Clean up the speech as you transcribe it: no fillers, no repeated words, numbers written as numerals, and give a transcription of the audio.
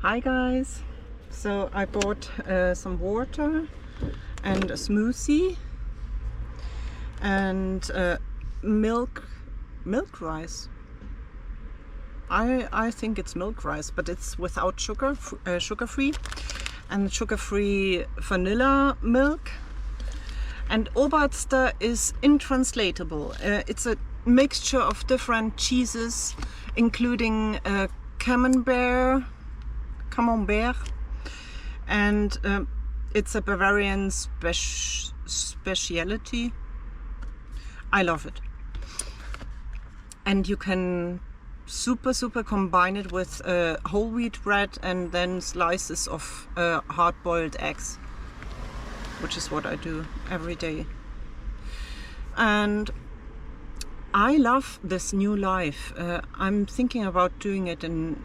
Hi guys, so I bought some water and a smoothie and milk rice. I think it's milk rice, but it's without sugar, sugar-free, and sugar-free vanilla milk. And Oberster is intranslatable. It's a mixture of different cheeses, including camembert, and it's a Bavarian specialty. I love it. And you can super combine it with whole wheat bread and then slices of hard-boiled eggs, which is what I do every day. And I love this new life. I'm thinking about doing it in